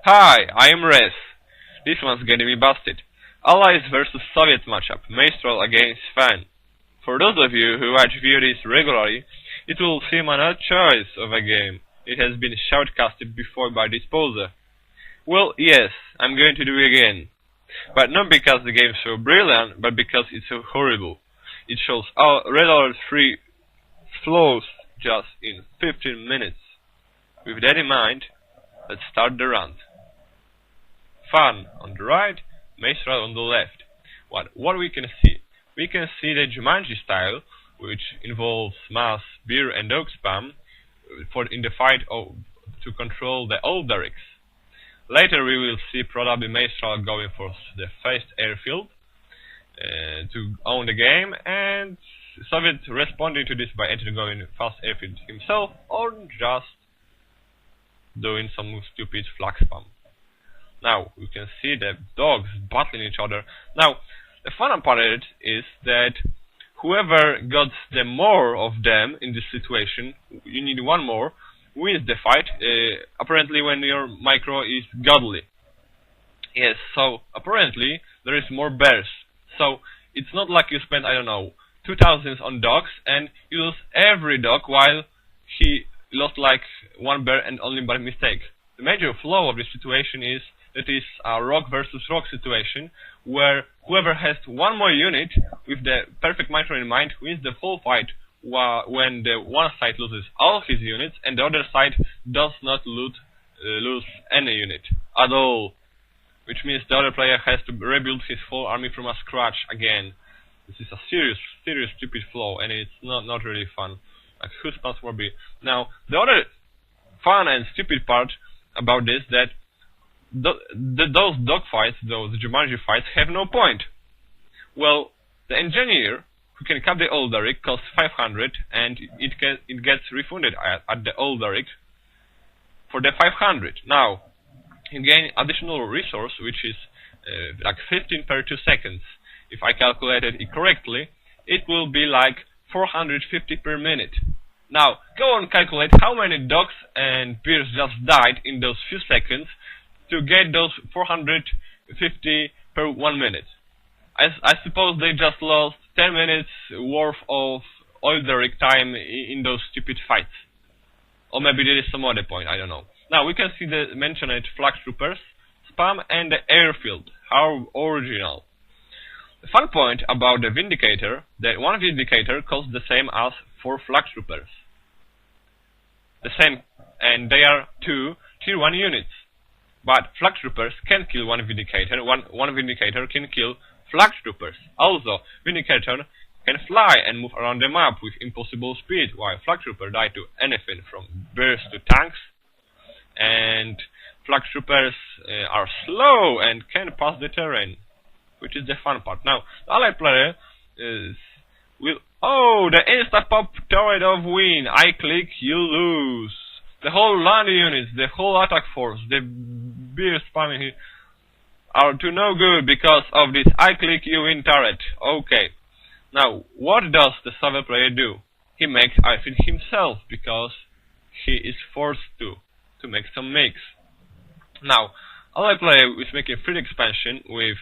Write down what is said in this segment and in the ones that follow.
Hi, I am Rez. This one's getting me busted. Allies versus Soviets matchup, Maistral against Fan. For those of you who watch VODs regularly, it will seem an odd choice of a game. It has been shoutcasted before by Disposer. Well, yes, I'm going to do it again. But not because the game's so brilliant, but because it's so horrible. It shows all Red Alert 3 flows just in 15 minutes. With that in mind, let's start the run. Fun on the right, Maistral on the left. What we can see? We can see the Jumanji style, which involves mass beer and dog spam in the fight to control the old barracks. Later we will see probably Maistral going for the first airfield to own the game, and Soviet responding to this by entering going fast airfield himself, or just doing some stupid flag spam. Now we can see the dogs battling each other. Now the fun part of it is that whoever got the more of them in this situation, you need one more, wins the fight, apparently when your micro is godly. Yes, so apparently there is more bears. So it's not like you spend, I don't know, 2000s on dogs and you lose every dog while he lost like one bear and only by mistake. The major flaw of this situation is that it's a rock versus rock situation where whoever has one more unit with the perfect micro in mind wins the full fight, when the one side loses all his units and the other side does not lose any unit at all, which means the other player has to rebuild his full army from a scratch again. This is a serious stupid flaw, and it's not really fun. Like, who's supposed to be? Now the other fun and stupid part about this that those dogfights, those Jumanji fights, have no point. Well, the engineer who can cap the old barrack costs 500, and it gets refunded at the old barrack for the 500. Now you gain additional resource, which is like 15 per 2 seconds. If I calculated it correctly, it will be like 450 per minute. Now go and calculate how many dogs and bears just died in those few seconds to get those 450 per 1 minute. I suppose they just lost 10 minutes worth of oil derrick time in those stupid fights. Or maybe there is some other point, I don't know. Now we can see the mentioned flag troopers, spam, and the airfield. How original. The fun point about the Vindicator, that one Vindicator costs the same as 4 flag troopers. The same, and they are 2 tier 1 units. But flag troopers can kill one Vindicator, one Vindicator can kill flag troopers. Also, Vindicator can fly and move around the map with impossible speed, while flag trooper die to anything from bears to tanks. And flag troopers are slow and can pass the terrain, which is the fun part. Now, the allied player will... Oh, the insta-pop turret of win. I click, you lose. The whole land units, the whole attack force, the beer spamming here are to no good because of this I click you win turret. Okay. Now, what does the Soviet player do? He makes airfield himself because he is forced to make some mix. Now, allied player is making free expansion with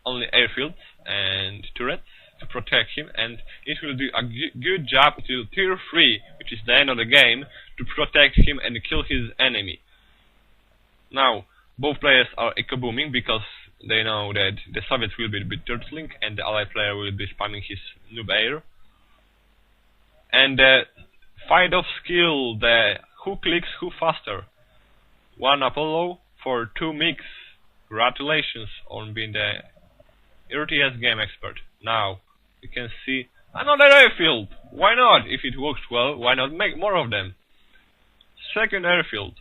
only airfields and turrets to protect him, and it will do a good job until tier 3, which is the end of the game, to protect him and kill his enemy. Now, both players are eco-booming because they know that the Soviets will be turtling and the allied player will be spamming his noob air. And the fight of skill, the who clicks who faster. 1 Apollo for 2 mix. Congratulations on being the RTS game expert. Now, you can see another airfield. Why not? If it works well, why not make more of them? Second airfield.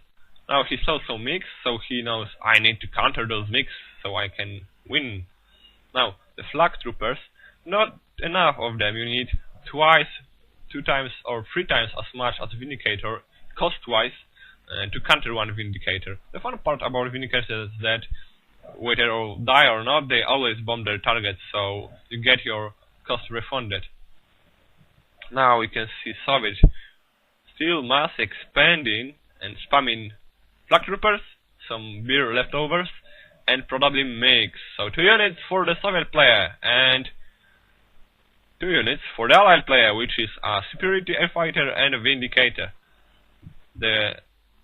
Now he saw some mix, so he knows I need to counter those mix so I can win. Now, the flag troopers, not enough of them. You need twice, 2 times or 3 times as much as Vindicator, cost-wise, to counter one Vindicator. The fun part about Vindicator is that whether they die or not, they always bomb their targets, so you get your cost refunded. Now we can see Soviet still mass expanding and spamming flag troopers, some beer leftovers, and probably mix. So 2 units for the Soviet player, and 2 units for the Allied player, which is a Superiority Fighter and a Vindicator. The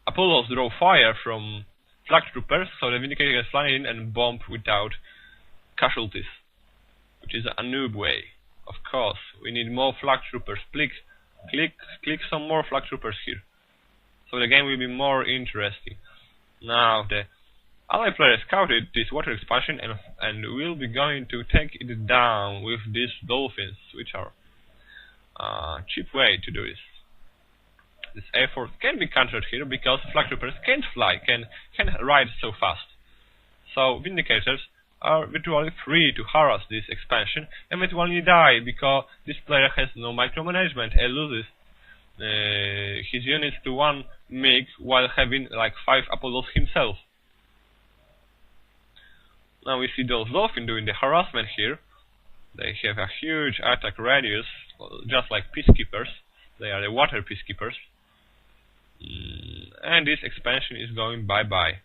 Apollos draw fire from flag troopers, so the Vindicator can fly in and bomb without casualties, which is a noob way. Of course, we need more flag troopers. Click some more flag troopers here, so the game will be more interesting. Now the Allied player scouted this water expansion and will be going to take it down with these dolphins, which are a cheap way to do this. This effort can be countered here because flag troopers can't fly, can ride so fast. So Vindicators are virtually free to harass this expansion and eventually die because this player has no micromanagement and loses his units to 1 MiG while having like 5 Apollos himself. Now we see those dolphins doing the harassment here. They have a huge attack radius, just like peacekeepers. They are the water peacekeepers. And this expansion is going bye-bye.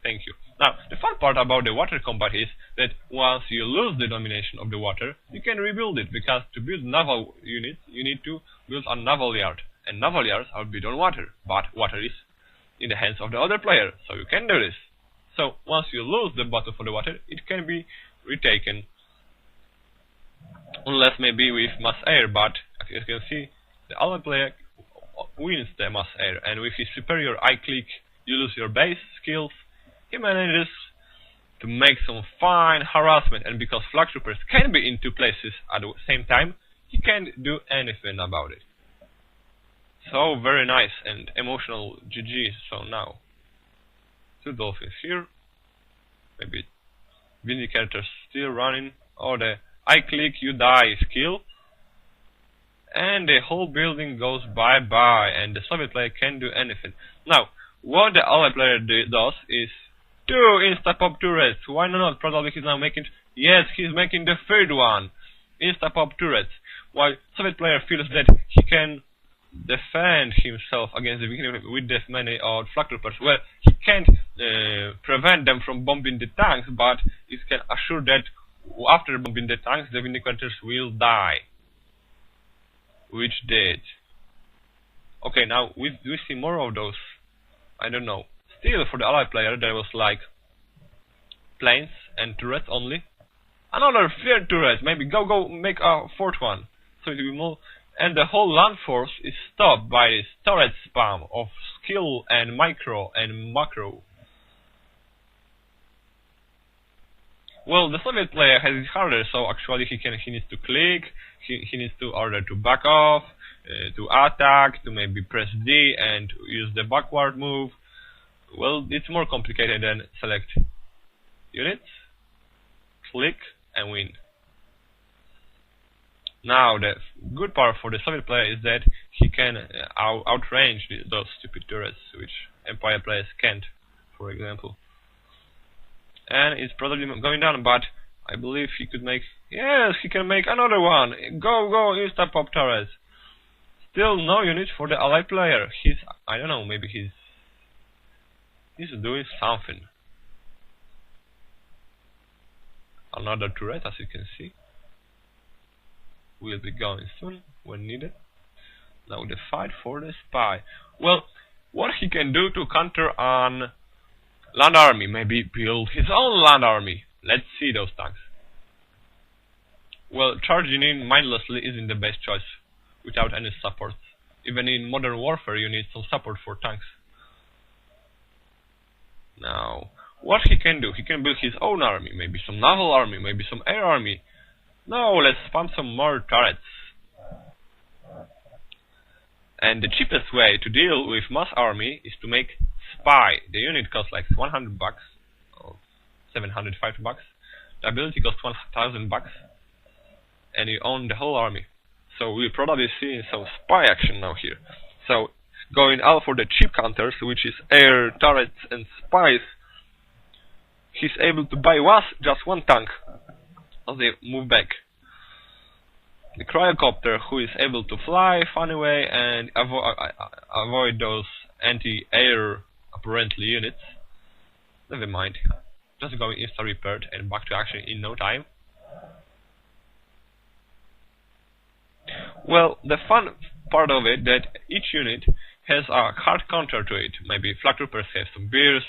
Thank you. Now, the fun part about the water combat is that once you lose the domination of the water, you can rebuild it, because to build naval units, you need to build a naval yard. And naval yards are built on water, but water is in the hands of the other player, so you can do this. So, once you lose the battle for the water, it can be retaken. Unless maybe with mass air, but as you can see, the other player wins the mass air, and with his superior I-click, you lose your base skills. He manages to make some fine harassment, and because flag troopers can be in 2 places at the same time, he can't do anything about it. So very nice and emotional GG. So now 2 dolphins here, maybe Vindicators still running, or the I-click you die skill, and the whole building goes bye-bye, and the Soviet player can't do anything. Now, what the Allied player does is 2 insta-pop turrets. Why not? Probably he's now making... Yes, he's making the 3rd one. Insta-pop turrets. While Soviet player feels that he can defend himself against the beginning with this many flag troopers. Well, he can't prevent them from bombing the tanks, but he can assure that after bombing the tanks, the Vindicators will die. Which did. Okay, now we see more of those. I don't know. Still, for the Allied player, there was like planes and turrets only. Another 3rd turret. Maybe go make a 4th one. So it will be more. And the whole land force is stopped by this turret spam of skill and micro and macro. Well, the Soviet player has it harder, so actually he needs to click, he needs to order to back off, to attack, to maybe press D and use the backward move. Well, it's more complicated than select units, click and win. Now, the good part for the Soviet player is that he can outrange those stupid turrets, which Empire players can't, for example. And it's probably going down, but I believe he could make... Yes, he can make another one! Go, insta-pop turrets! Still no unit for the Allied player. He's... I don't know, maybe he's doing something. Another turret, as you can see. Will be going soon, when needed. Now the fight for the spy. Well, what he can do to counter an land army, maybe build his own land army. Let's see those tanks. Well, charging in mindlessly isn't the best choice, without any support. Even in modern warfare you need some support for tanks. Now, what he can do? He can build his own army, maybe some naval army, maybe some air army. No, let's spam some more turrets. And the cheapest way to deal with mass army is to make spy. The unit costs like 100 bucks, or 750 bucks. The ability costs 1000 bucks, and you own the whole army. So we'll probably see some spy action now here. So going out for the cheap counters, which is air, turrets and spies, he's able to buy just 1 tank as they move back. The cryocopter, who is able to fly far away and avoid those anti-air apparently units. Never mind. Just going insta repaired and back to action in no time. Well, the fun part of it that each unit has a hard counter to it. Maybe flag troopers have some beers,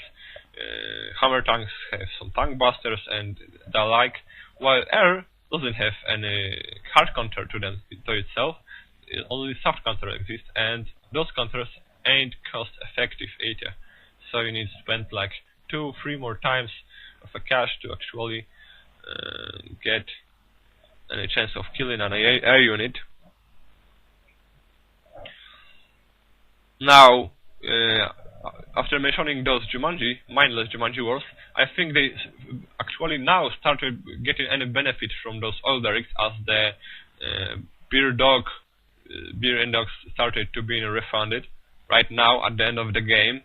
hammer tanks have some tank busters and the like, while air doesn't have any hard counter to them to itself. Only soft counter exists, and those counters ain't cost effective either. So you need to spend like 2-3 more times of a cash to actually get any chance of killing an air unit. Now, after mentioning those mindless Jumanji wars, I think they actually now started getting any benefit from those oil derricks as the beer and dogs started to be refunded right now at the end of the game.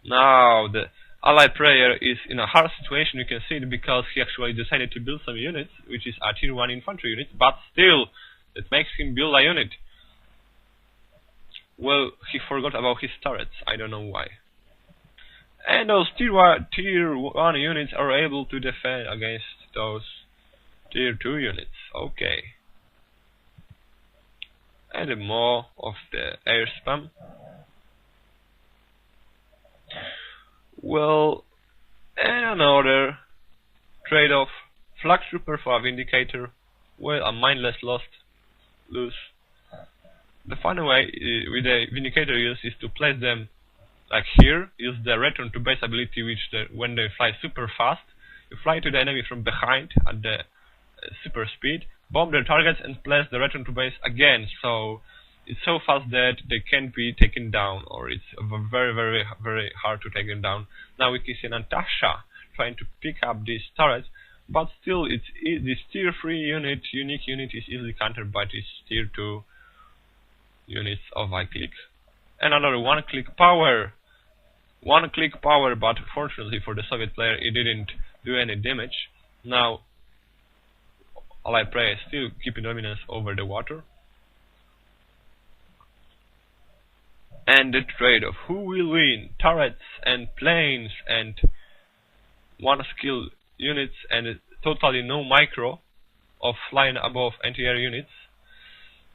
Now the allied player is in a hard situation, you can see it, because he actually decided to build some units, which is a tier 1 infantry unit, but still, it makes him build a unit. Well, he forgot about his turrets, I don't know why. And those tier 1 units are able to defend against those tier 2 units, okay. And more of the air spam. Well, and another trade-off, flag trooper for a vindicator, well, a mindless lose. The fun way with the vindicator use is to place them like here, use the return to base ability, which when they fly super fast, you fly to the enemy from behind at the super speed, bomb their targets and place the return to base again, so it's so fast that they can't be taken down, or it's very, very, very hard to take them down. Now we can see Natasha trying to pick up these turrets, but still this tier 3 unique unit is easily countered by this tier 2 units of I-click. And another one-click power, but fortunately for the Soviet player it didn't do any damage. Now Allied player is still keeping dominance over the water. And the trade-off, who will win? Turrets and planes and one skill units and totally no micro of flying above anti-air units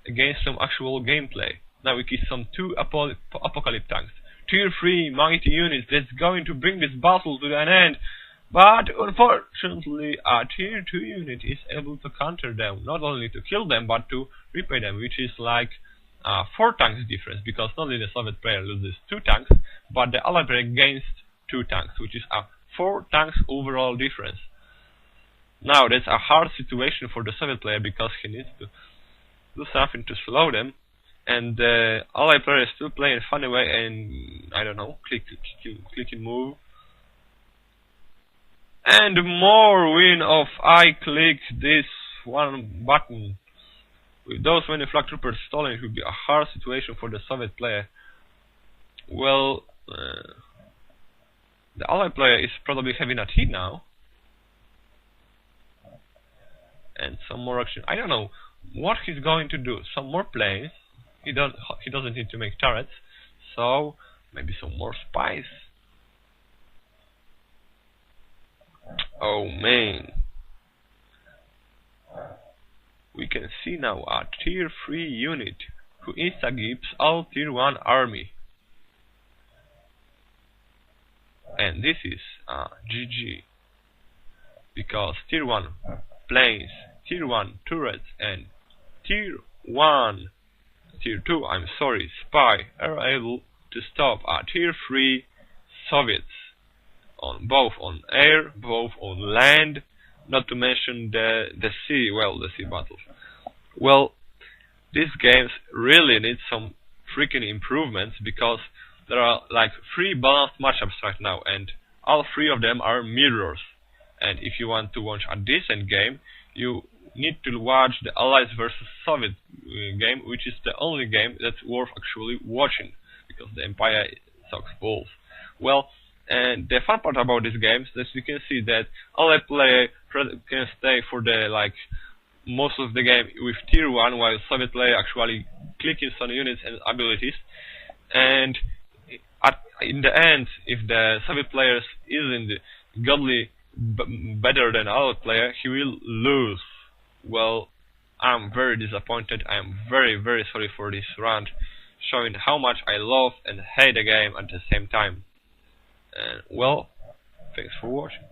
against some actual gameplay. Now we see some 2 apocalypse tanks, tier 3 mighty units that's going to bring this battle to an end, but unfortunately a tier 2 unit is able to counter them, not only to kill them but to repay them, which is like 4 tanks difference, because not only the Soviet player loses 2 tanks, but the Allied player gains 2 tanks, which is a 4 tanks overall difference. Now that's a hard situation for the Soviet player, because he needs to do something to slow them, and the Allied player is still playing funny way and I don't know, click and move. And more win of I click this one button. With those many flag troopers stolen, it would be a hard situation for the Soviet player. Well, the Allied player is probably having a hit now. And some more action. I don't know what he's going to do. Some more planes. He doesn't need to make turrets. So maybe some more spies. Oh man. We can see now a tier 3 unit who insta-gives all tier 1 army. And this is GG. Because tier 1 planes, tier 1 turrets and tier 2, I'm sorry, spy are able to stop a tier 3 Soviets on both on air, both on land, not to mention the sea, the sea battles. Well, these games really need some freaking improvements, because there are like 3 balanced matchups right now, and all 3 of them are mirrors. And if you want to watch a decent game, you need to watch the Allies versus Soviet game, which is the only game that's worth actually watching, because the Empire sucks balls. Well, and the fun part about this game is that you can see that Allied player can stay for the most of the game with tier 1, while Soviet player actually clicking some units and abilities. And in the end, if the Soviet player isn't godly better than our player, he will lose. Well, I'm very disappointed. I'm very, very sorry for this round, showing how much I love and hate the game at the same time. And well, thanks for watching.